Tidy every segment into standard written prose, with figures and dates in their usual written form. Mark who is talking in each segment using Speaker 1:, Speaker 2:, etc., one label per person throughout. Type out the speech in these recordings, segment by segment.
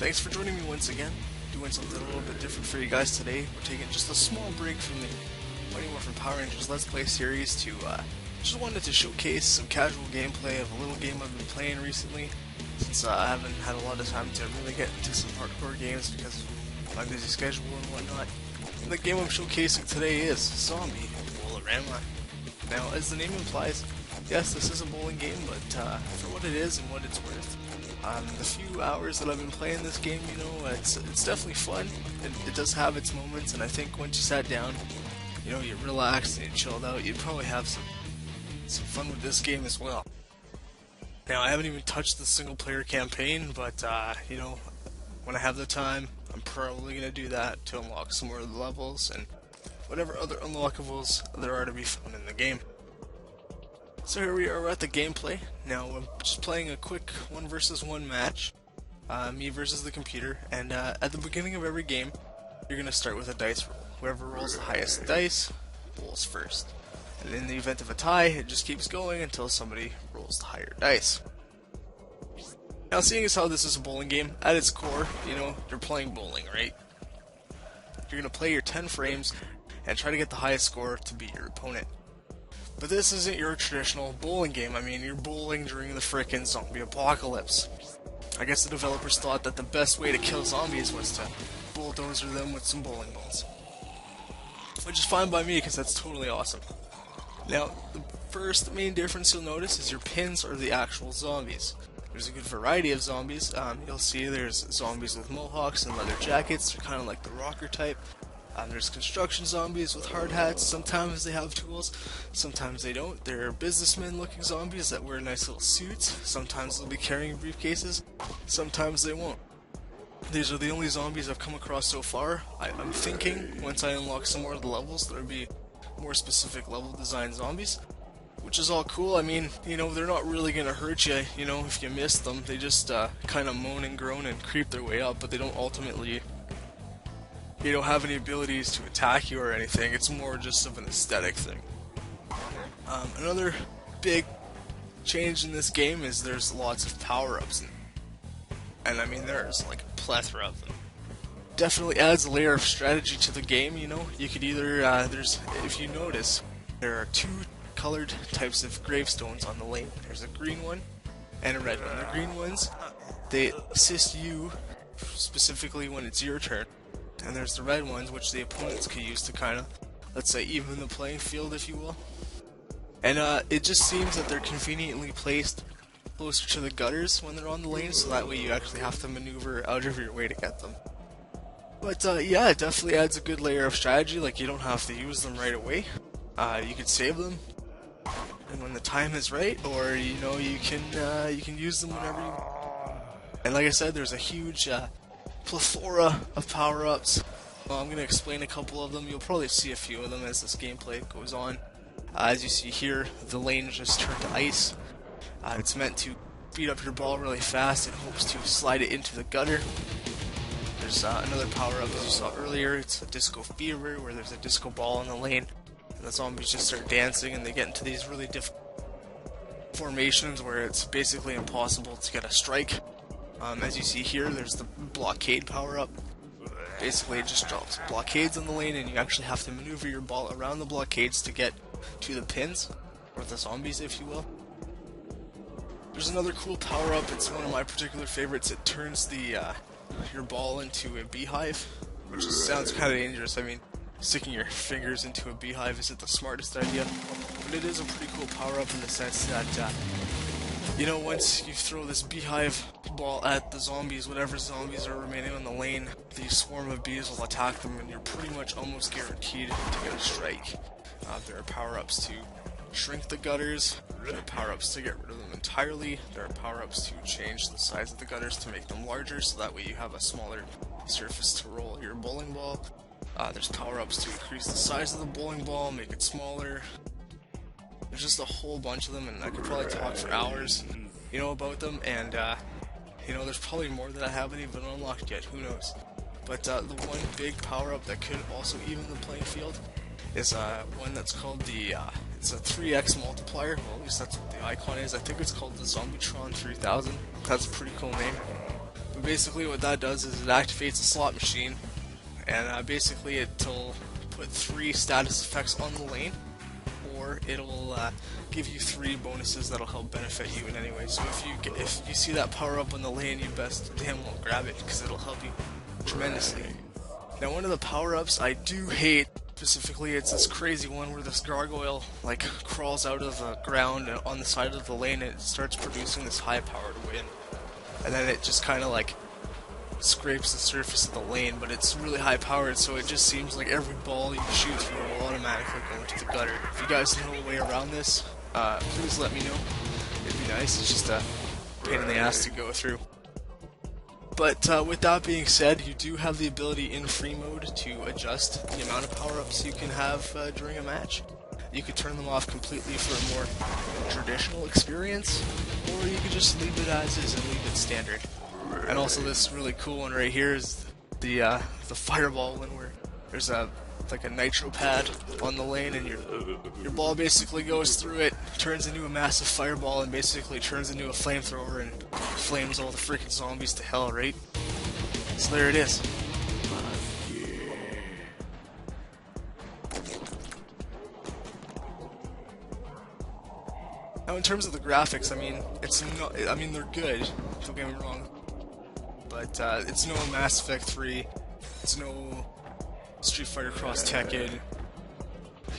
Speaker 1: thanks for joining me once again. Doing something a little bit different for you guys today. We're taking just a small break from the Mighty Morphin Power Rangers Let's Play series to just wanted to showcase some casual gameplay of a little game I've been playing recently, since I haven't had a lot of time to really get into some hardcore games because of my busy schedule and whatnot. And the game I'm showcasing today is Zombie Bowl-o-Rama. Now, as the name implies, yes, this is a bowling game, but for what it is and what it's worth, the few hours that I've been playing this game, you know, it's definitely fun. It does have its moments, and I think once you sat down, you know, you relaxed and you chilled out, you'd probably have some fun with this game as well. Now, I haven't even touched the single-player campaign, but, you know, when I have the time, I'm probably going to do that to unlock some more of the levels and whatever other unlockables there are to be found in the game. So here we are, we're at the gameplay. Now I'm just playing a quick 1 versus 1 match, me versus the computer, and at the beginning of every game, you're going to start with a dice roll. Whoever rolls the highest dice, bowls first. And in the event of a tie, it just keeps going until somebody rolls the higher dice. Now, seeing as how this is a bowling game, at its core, you know, you're playing bowling, right? You're going to play your 10 frames and try to get the highest score to beat your opponent. But this isn't your traditional bowling game. I mean, you're bowling during the frickin' zombie apocalypse. I guess the developers thought that the best way to kill zombies was to bulldozer them with some bowling balls. Which is fine by me, because that's totally awesome. Now, the first main difference you'll notice is your pins are the actual zombies. There's a good variety of zombies. You'll see there's zombies with mohawks and leather jackets. They're kind of like the rocker type. There's construction zombies with hard hats. Sometimes they have tools, sometimes they don't. There are businessmen looking zombies that wear nice little suits. Sometimes they'll be carrying briefcases, sometimes they won't. These are the only zombies I've come across so far. I'm thinking once I unlock some more of the levels, there'll be more specific level design zombies, which is all cool. I mean, you know, they're not really gonna hurt you, you know, if you miss them. They just kind of moan and groan and creep their way up, but they don't ultimately, you don't have any abilities to attack you or anything. It's more just of an aesthetic thing. Another big change in this game is there's lots of power-ups, and I mean there's like a plethora of them. Definitely adds a layer of strategy to the game, you know. You could either, if you notice, there are 2 colored types of gravestones on the lane. There's a green one and a red one. The green ones, they assist you specifically when it's your turn. And there's the red ones, which the opponents can use to kind of, let's say, even the playing field, if you will. And it just seems that they're conveniently placed closer to the gutters when they're on the lane, so that way you actually have to maneuver out of your way to get them. But yeah, it definitely adds a good layer of strategy. Like, you don't have to use them right away. You can save them, and when the time is right, or you know, you can use them whenever you want. And like I said, there's a huge plethora of power-ups. Well, I'm going to explain a couple of them. You'll probably see a few of them as this gameplay goes on. As you see here, the lane just turned to ice. It's meant to speed up your ball really fast. It hopes to slide it into the gutter. There's another power-up, as you saw earlier. It's a disco fever, where there's a disco ball in the lane, and the zombies just start dancing, and they get into these really difficult formations where it's basically impossible to get a strike. As you see here, there's the blockade power-up. Basically, it just drops blockades on the lane, and you actually have to maneuver your ball around the blockades to get to the pins, or the zombies, if you will. There's another cool power-up. It's one of my particular favorites. It turns the your ball into a beehive, which sounds kind of dangerous. I mean, sticking your fingers into a beehive isn't the smartest idea, but it is a pretty cool power-up in the sense that you know, once you throw this beehive ball at the zombies, whatever zombies are remaining on the lane, the swarm of bees will attack them, and you're pretty much almost guaranteed to get a strike. There are power-ups to shrink the gutters, there are power-ups to get rid of them entirely, there are power-ups to change the size of the gutters to make them larger, so that way you have a smaller surface to roll your bowling ball. There's power-ups to increase the size of the bowling ball, make it smaller. There's just a whole bunch of them, and I could probably talk for hours, you know, about them, and, you know, there's probably more that I haven't even unlocked yet, who knows. But the one big power-up that could also even the playing field is one that's called the, it's a 3x multiplier. Well, at least that's what the icon is. I think it's called the Stagortron 3000. That's a pretty cool name. But basically what that does is it activates a slot machine, and basically it'll put 3 status effects on the lane, or it'll give you 3 bonuses that'll help benefit you in any way. So if you see that power up on the lane, you best damn well grab it, because it'll help you tremendously. Now, one of the power-ups I do hate specifically, it's this crazy one where this gargoyle like crawls out of the ground on the side of the lane, and it starts producing this high-powered wind, and then it just kind of like scrapes the surface of the lane, but it's really high-powered, so it just seems like every ball you shoot through will automatically go into the gutter. If you guys know a way around this, please let me know. It'd be nice. It's just a pain in the ass to go through. But with that being said, you do have the ability in free mode to adjust the amount of power-ups you can have during a match. You could turn them off completely for a more traditional experience, or you could just leave it as is and leave it standard. And also this really cool one right here is the fireball one, where there's like a nitro pad on the lane, and your ball basically goes through it, turns into a massive fireball, and basically turns into a flamethrower and flames all the freaking zombies to hell, right? So there it is. Now, in terms of the graphics, I mean they're good. Don't get me wrong, but it's no Mass Effect 3. It's no Street Fighter Cross Tekken,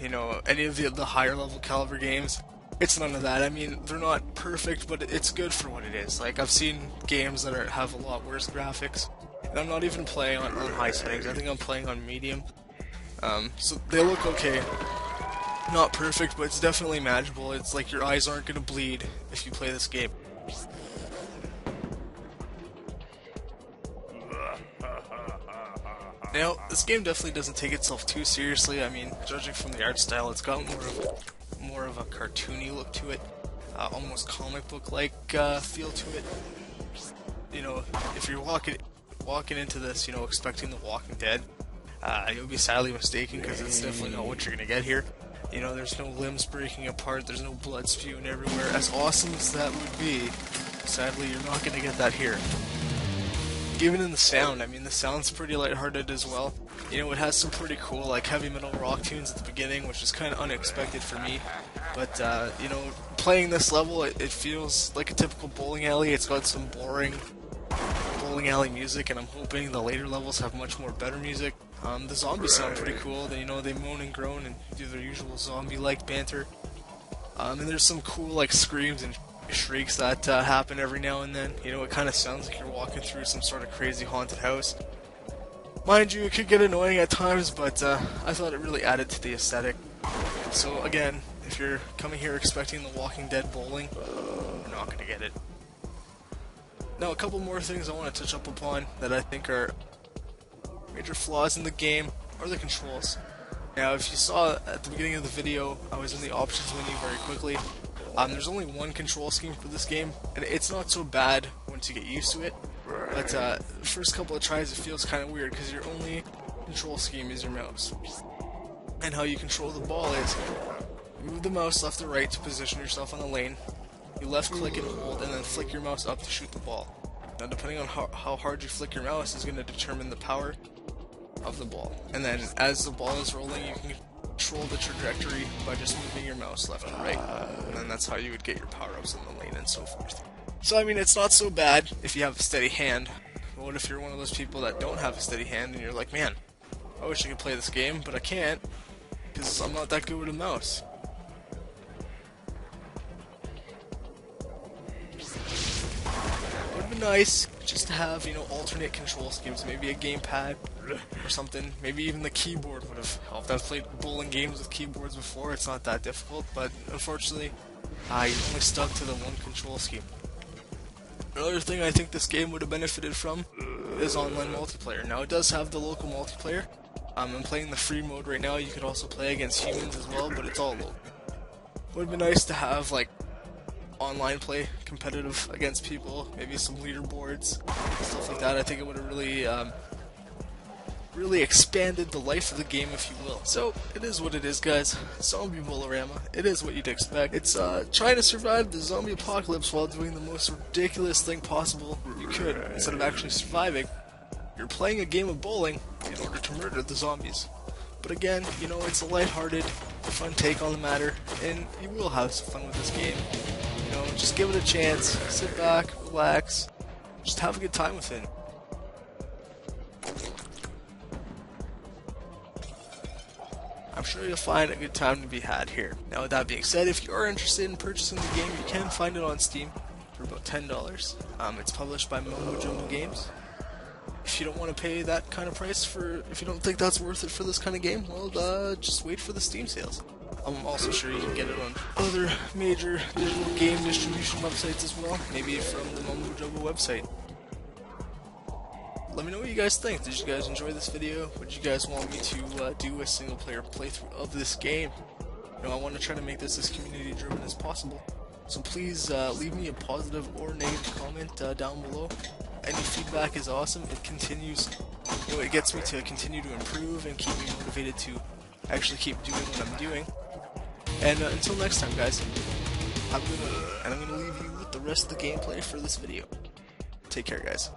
Speaker 1: you know, any of the higher level caliber games. It's none of that. I mean, they're not perfect, but it's good for what it is. Like, I've seen games that have a lot worse graphics, and I'm not even playing on high settings. I think I'm playing on medium. So they look okay. Not perfect, but it's definitely manageable. It's like your eyes aren't going to bleed if you play this game. Now, this game definitely doesn't take itself too seriously. I mean, judging from the art style, it's got more of a cartoony look to it, almost comic book-like feel to it. You know, if you're walking into this, you know, expecting The Walking Dead, you'll be sadly mistaken, because it's definitely not what you're gonna get here. You know, there's no limbs breaking apart, there's no blood spewing everywhere. As awesome as that would be, sadly, you're not gonna get that here. Even in the sound, I mean, the sound's pretty lighthearted as well. You know, it has some pretty cool, like, heavy metal rock tunes at the beginning, which is kind of unexpected for me. But, you know, playing this level, it feels like a typical bowling alley. It's got some boring bowling alley music, and I'm hoping the later levels have much more better music. The zombies sound pretty cool. You know, they moan and groan and do their usual zombie-like banter. And there's some cool, like, screams and shrieks that happen every now and then. You know, it kind of sounds like you're walking through some sort of crazy haunted house. Mind you, it could get annoying at times, but I thought it really added to the aesthetic. So again, if you're coming here expecting The Walking Dead bowling, you're not going to get it. Now, a couple more things I want to touch up upon that I think are major flaws in the game are the controls. Now, if you saw at the beginning of the video, I was in the options menu very quickly. There's only one control scheme for this game, and it's not so bad once you get used to it. But the first couple of tries, it feels kind of weird, because your only control scheme is your mouse. And how you control the ball is, you move the mouse left to right to position yourself on the lane, you left click and hold, and then flick your mouse up to shoot the ball. Now, depending on how hard you flick your mouse is going to determine the power of the ball. And then as the ball is rolling, you can control the trajectory by just moving your mouse left and right, and then that's how you would get your power-ups in the lane and so forth. So I mean, it's not so bad if you have a steady hand, but what if you're one of those people that don't have a steady hand and you're like, man, I wish I could play this game, but I can't, because I'm not that good with a mouse. It would be nice just to have, you know, alternate control schemes, maybe a gamepad or something. Maybe even the keyboard would have helped. I've played bowling games with keyboards before, it's not that difficult, but unfortunately, you're only stuck to the one control scheme. Another thing I think this game would have benefited from is online multiplayer. Now, it does have the local multiplayer. I'm playing the free mode right now. You could also play against humans as well, but it's all local. It would have been nice to have, like, online play, competitive against people, maybe some leaderboards, stuff like that. I think it would have really expanded the life of the game, if you will. So, it is what it is, guys. Zombie Bowl-o-Rama. It is what you'd expect. It's trying to survive the zombie apocalypse while doing the most ridiculous thing possible you could, instead of actually surviving, you're playing a game of bowling in order to murder the zombies. But again, you know, it's a lighthearted, fun take on the matter, and you will have some fun with this game. You know, just give it a chance, sit back, relax, just have a good time with it. I'm sure you'll find a good time to be had here. Now with that being said, if you are interested in purchasing the game, you can find it on Steam for about $10. It's published by Momo Jumbo Games. If you don't want to pay that kind of price if you don't think that's worth it for this kind of game, well, just wait for the Steam sales. I'm also sure you can get it on other major digital game distribution websites as well, maybe from the Momo Jumbo website. Let me know what you guys think. Did you guys enjoy this video? Would you guys want me to do a single player playthrough of this game? You know, I want to try to make this as community driven as possible. So please leave me a positive or negative comment down below. Any feedback is awesome. It continues, you know, it gets me to continue to improve and keep me motivated to actually keep doing what I'm doing. And until next time, guys, have a good one. And I'm going to leave you with the rest of the gameplay for this video. Take care, guys.